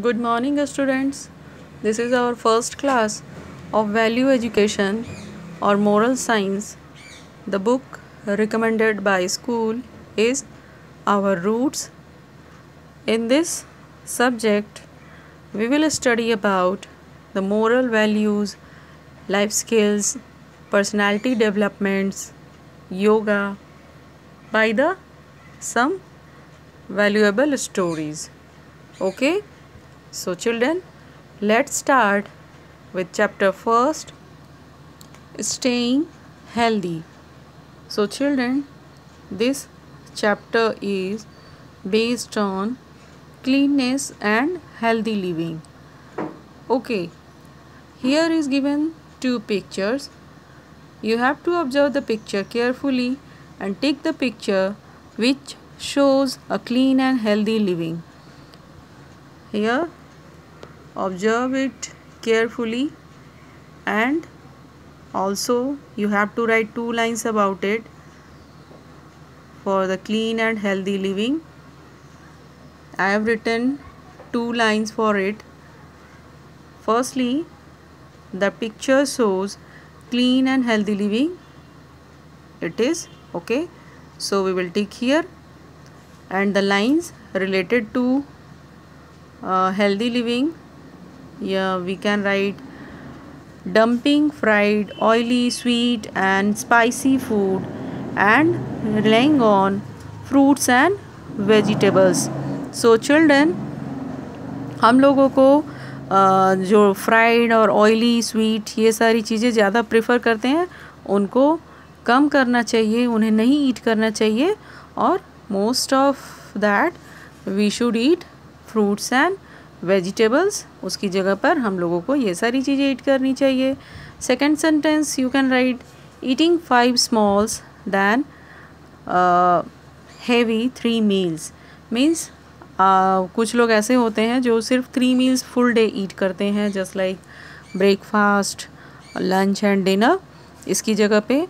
Good morning, students. This is our first class of Value Education or Moral Science. The book recommended by school is Our Roots. In this subject, we will study about the moral values, life skills, personality developments, yoga by the some valuable stories. Okay? So children, let's start with chapter first, staying healthy. So children, this chapter is based on cleanness and healthy living. Okay, here is given two pictures. You have to observe the picture carefully and take the picture which shows a clean and healthy living. Here observe it carefully and also you have to write 2 lines about it for the clean and healthy living. I have written 2 lines for it. Firstly, the picture shows clean and healthy living. It is okay. So we will tick here, and the lines related to healthy living, yeah, we can write dumping fried, oily, sweet and spicy food and relying on fruits and vegetables. So children, हम लोगों को जो fried और oily sweet ये सारी चीज़ें ज़्यादा prefer करते हैं, उनको कम करना चाहिए, उन्हें नहीं ईट करना चाहिए, और most of that we should eat fruits and vegetables. उसकी जगह पर हम लोगों को ये सारी चीज़ें ईट करनी चाहिए. Second sentence you can write eating 5 smalls than heavy 3 meals. Means कुछ लोग ऐसे होते हैं जो सिर्फ 3 मील्स फुल डे ईट करते हैं, just like breakfast, lunch and dinner. इसकी जगह पे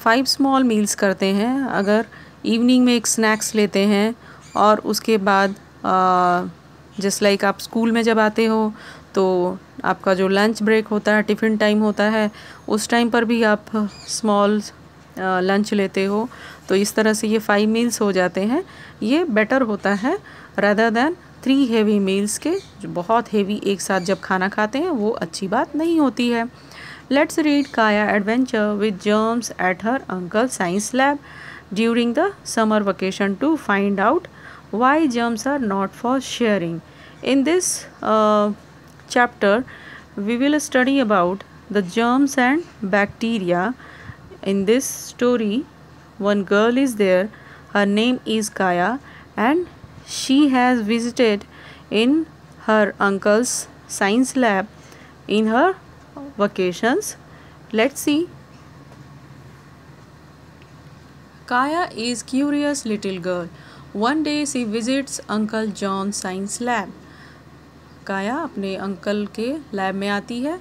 5 स्मॉल मील्स करते हैं. अगर इवनिंग में एक स्नैक्स लेते हैं और उसके बाद जस्ट लाइक आप स्कूल में जब आते हो तो आपका जो लंच ब्रेक होता है, टिफ़िन टाइम होता है, उस टाइम पर भी आप स्मॉल लंच लेते हो. तो इस तरह से ये 5 मील्स हो जाते हैं. ये बेटर होता है रादर दैन 3 हेवी मील्स के, जो बहुत हेवी एक साथ जब खाना खाते हैं वो अच्छी बात नहीं होती है. Let's read Kaya adventure with germs at her uncle science lab during the summer vacation to find out why germs are not for sharing. In this chapter we will study about the germs and bacteria. In this story, one girl is there. Her name is Kaya and she has visited in her uncle's science lab in her vacations. Let's see. Kaya is curious little girl. One day she visits Uncle John's science lab. काया अपने uncle के lab में आती है.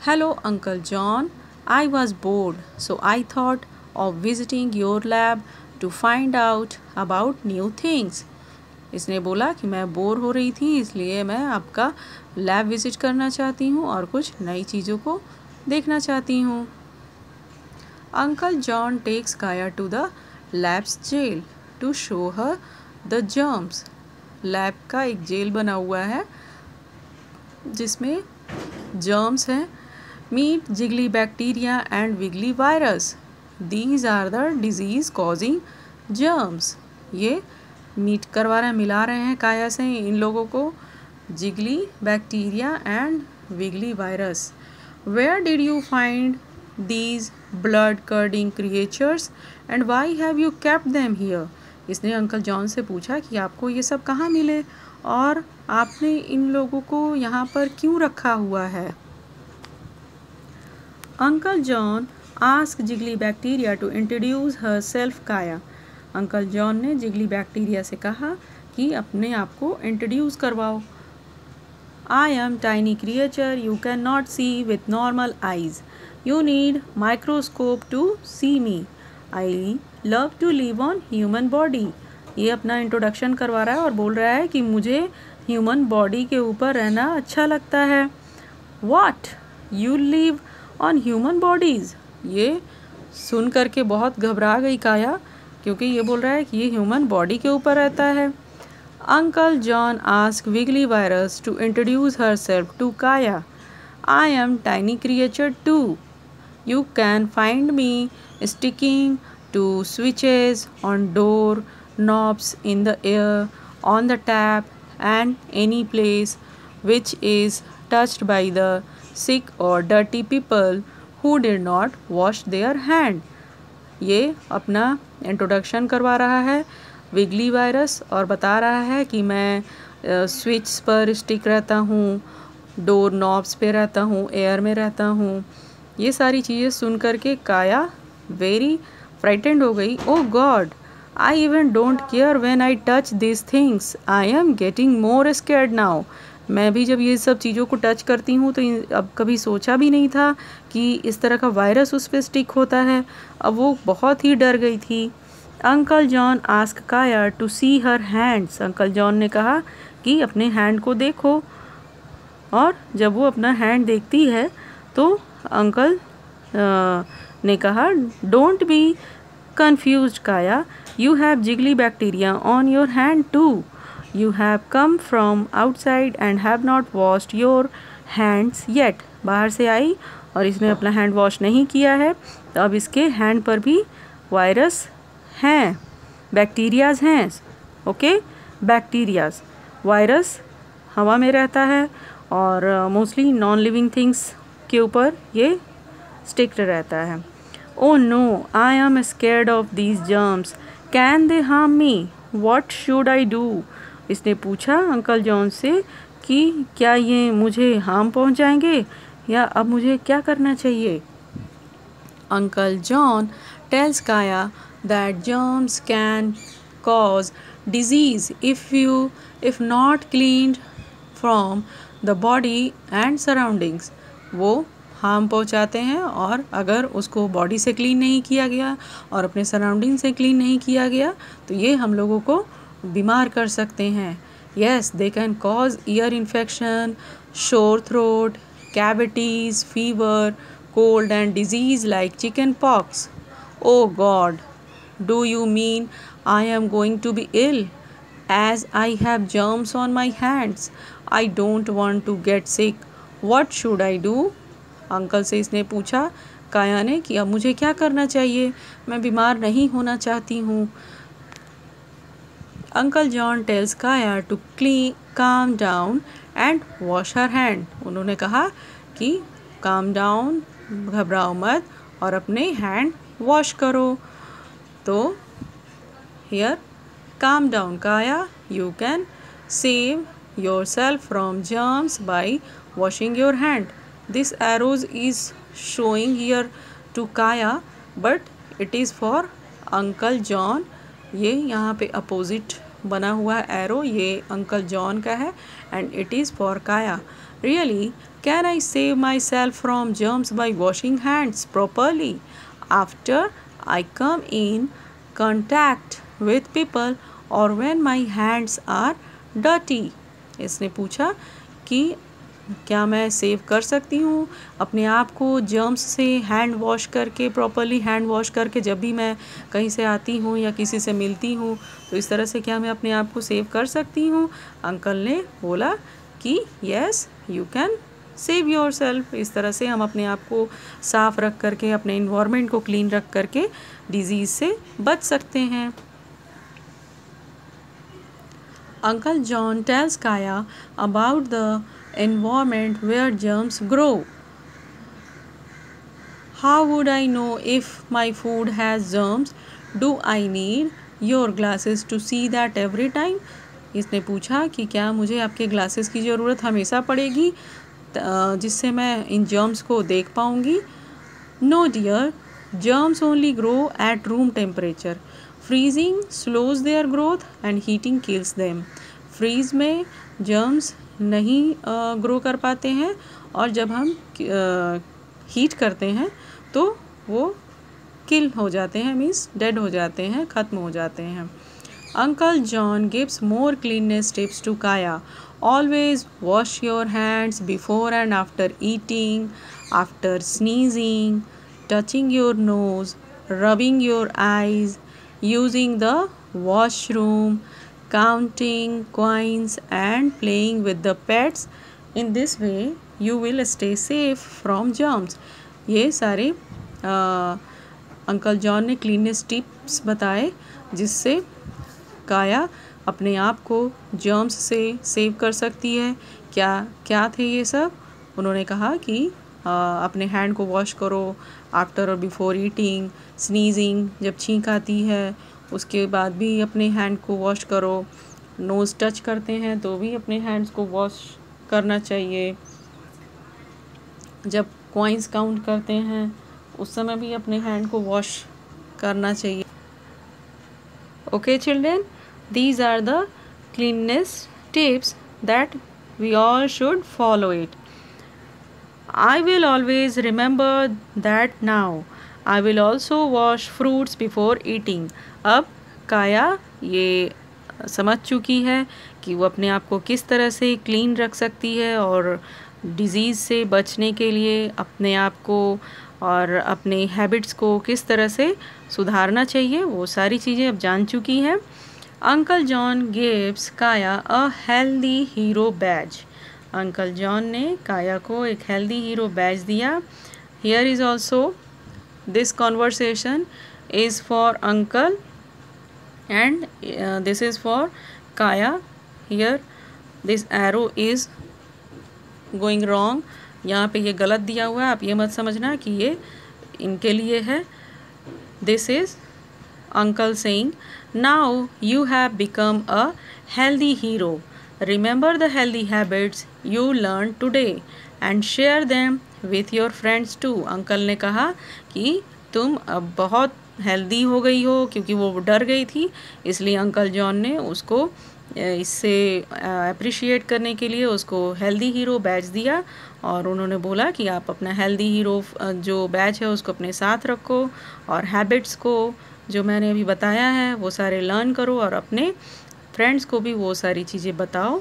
Hello Uncle John, I was bored, so I thought of visiting your lab to find out about new things. इसने बोला कि मैं बोर हो रही थी, इसलिए मैं आपका लैब विजिट करना चाहती हूँ और कुछ नई चीज़ों को देखना चाहती हूँ. Uncle John takes Kaya to the lab's jail to show her the germs. Lab का एक जेल बना हुआ है जिसमें germs हैं. Meet jiggly bacteria and wiggly virus. These are the disease causing germs. ये मीट करवा रहे हैं, मिला रहे हैं काया से इन लोगों को, jiggly bacteria and wiggly virus. Where did you find these blood curdling creatures and why have you kept them here? इसने अंकल जॉन से पूछा कि आपको ये सब कहाँ मिले और आपने इन लोगों को यहाँ पर क्यों रखा हुआ है. Uncle John ask jiggly bacteria to introduce herself Kaya. Uncle John ने जिगली बैक्टीरिया से कहा कि अपने आप को इंट्रोड्यूस करवाओ. I am tiny creature you cannot see with normal eyes. You need microscope to see me. I love to live on human body. ये अपना इंट्रोडक्शन करवा रहा है और बोल रहा है कि मुझे ह्यूमन बॉडी के ऊपर रहना अच्छा लगता है। What? You live on human bodies? ये सुन करके बहुत घबरा गई काया, क्योंकि ये बोल रहा है कि ये ह्यूमन बॉडी के ऊपर रहता है। Uncle John asked Wiggly Virus to introduce herself to Kaya. I am tiny creature too. You can find me sticking to switches, on door knobs, in the air, on the tap, and any place which is touched by the sick or dirty people who did not wash their hand. ये अपना introduction करवा रहा है विगली virus और बता रहा है कि मैं स्विच पर स्टिक रहता हूँ, डोर नॉब्स पे रहता हूँ, एयर में रहता हूँ। ये सारी चीज़ें सुन कर के काया वेरी फ्राइटेंड हो गई। Oh god, I even don't care when I touch this things, I am getting more scared now. मैं भी जब ये सब चीज़ों को टच करती हूँ तो अब कभी सोचा भी नहीं था कि इस तरह का वायरस उस पर स्टिक होता है। अब वो बहुत ही डर गई थी। Uncle John ask Kaya to see her hands. Uncle John ने कहा कि अपने हैंड को देखो, और जब वो अपना हैंड देखती है तो अंकल ने कहा don't be confused Kaya, you have jiggly bacteria on your hand too. You have come from outside and have not washed your hands yet. बाहर से आई और इसने अपना हैंड वॉश नहीं किया है, तो अब इसके हैंड पर भी वायरस हैं, बैक्टीरियाज हैं। ओके, बैक्टीरियाज, वायरस हवा में रहता है और मोस्टली नॉन लिविंग थिंग्स के ऊपर ये स्टिक्ड रहता है। Oh no, I am scared of these germs. Can they harm me? What should I do? इसने पूछा अंकल जॉन से कि क्या ये मुझे हार्म पहुंचाएंगे या अब मुझे क्या करना चाहिए। Uncle John tells Kaya that germs can cause disease if not cleaned from the body and surroundings. वो हार्म पहुंचाते हैं और अगर उसको बॉडी से क्लीन नहीं किया गया और अपने सराउंडिंग से क्लीन नहीं किया गया तो ये हम लोगों को बीमार कर सकते हैं। Yes, they can cause ear infection, sore throat, cavities, fever, cold and diseases like chicken pox. Oh god, do you mean I am going to be ill as I have germs on my hands? I don't want to get sick, what should I do? Uncle से इसने पूछा काया ने कि अब मुझे क्या करना चाहिए, मैं बीमार नहीं होना चाहती हूँ। Uncle John tells Kaya to calm down and wash her hand. उन्होंने कहा कि काम डाउन, घबराओ मत और अपने हैंड वॉश करो। तो हियर काम डाउन काया, you can save your self from germs by washing your hand. This arrows is showing here to Kaya, but it is for Uncle John. ये यहाँ पे अपोजिट बना हुआ एरो, ये uncle John का है and it is for Kaya. Really, can I save myself from germs by washing hands properly after I come in contact with people or when my hands are dirty? इसने पूछा कि क्या मैं save कर सकती हूँ अपने आप को जर्म्स से हैंड वॉश करके, प्रॉपरली हैंड वॉश करके, जब भी मैं कहीं से आती हूँ या किसी से मिलती हूँ तो इस तरह से क्या मैं अपने आप को सेव कर सकती हूँ? अंकल ने बोला कि yes, you can save your self. इस तरह से हम अपने आप को साफ़ रख करके, अपने इन्वायरमेंट को क्लीन रख करके डिजीज़ से बच सकते हैं। Uncle John tells Kaya about the environment where germs grow. How would I know if my food has germs? Do I need your glasses to see that every time? इसने पूछा कि क्या मुझे आपके ग्लासेस की ज़रूरत हमेशा पड़ेगी जिससे मैं इन जर्म्स को देख पाऊँगी? No dear, germs only grow at room temperature. Freezing slows their growth and heating kills them. Fridge में जर्म्स नहीं ग्रो कर पाते हैं और जब हम हीट करते हैं तो वो किल हो जाते हैं, मीन्स डेड हो जाते हैं, ख़त्म हो जाते हैं। Uncle John gives more cleanliness tips to Kaya. Always wash your hands before and after eating, after sneezing, touching your nose, rubbing your eyes, using the washroom, counting coins and playing with the pets. In this way you will stay safe from germs. ये सारे uncle John ने cleanness tips बताए जिससे काया अपने आप को germs से सेव कर सकती है। क्या क्या थे ये सब? उन्होंने कहा कि अपने हैंड को वॉश करो आफ्टर और बिफोर ईटिंग, स्नीजिंग जब छींक आती है उसके बाद भी अपने हैंड को वॉश करो, नोज़ टच करते हैं तो भी अपने हैंड्स को वॉश करना चाहिए, जब कॉइन्स काउंट करते हैं उस समय भी अपने हैंड को वॉश करना चाहिए। Okay children, these are the cleanliness tips that we all should follow it. I will always remember that now. I will also wash fruits before eating. अब काया ये समझ चुकी है कि वो अपने आप को किस तरह से क्लीन रख सकती है और डिज़ीज़ से बचने के लिए अपने आप को और अपने हैबिट्स को किस तरह से सुधारना चाहिए, वो सारी चीज़ें अब जान चुकी है। Uncle John gives Kaya a healthy hero badge. Uncle John ने काया को एक हेल्दी हीरो बैज दिया। Here is also this conversation is for uncle and this is for Kaya. Here this arrow is going wrong, यहाँ पे ये गलत दिया हुआ है, आप ये मत समझना कि ये इनके लिए है। This is uncle saying now you have become a healthy hero, remember the healthy habits you learn today and share them with your friends too. Uncle ने कहा कि तुम अब बहुत हेल्दी हो गई हो, क्योंकि वो डर गई थी, इसलिए अंकल जॉन ने उसको इससे अप्रिशिएट करने के लिए उसको हेल्दी हीरो बैज दिया और उन्होंने बोला कि आप अपना हेल्दी हीरो जो बैज है उसको अपने साथ रखो और हैबिट्स को जो मैंने अभी बताया है वो सारे लर्न करो और अपने फ्रेंड्स को भी वो सारी चीज़ें बताओ।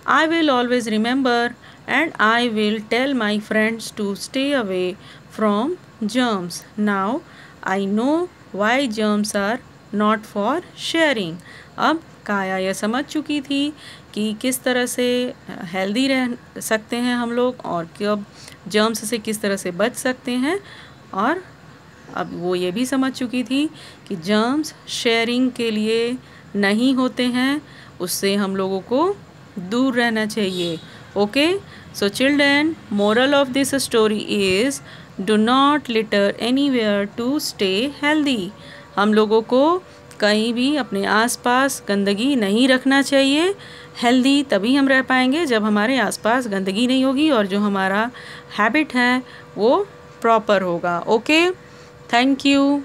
I will always remember and I will tell my friends to stay away from germs. Now I know why germs are not for sharing. अब काया यह समझ चुकी थी कि किस तरह से हेल्दी रह सकते हैं हम लोग और कब जर्म्स से किस तरह से बच सकते हैं, और अब वो ये भी समझ चुकी थी कि जर्म्स शेयरिंग के लिए नहीं होते हैं, उससे हम लोगों को दूर रहना चाहिए। Okay, so children, moral of this story is do not litter anywhere to stay healthy. हम लोगों को कहीं भी अपने आसपास गंदगी नहीं रखना चाहिए। हेल्दी तभी हम रह पाएंगे जब हमारे आसपास गंदगी नहीं होगी और जो हमारा हैबिट है वो प्रॉपर होगा। Okay, thank you.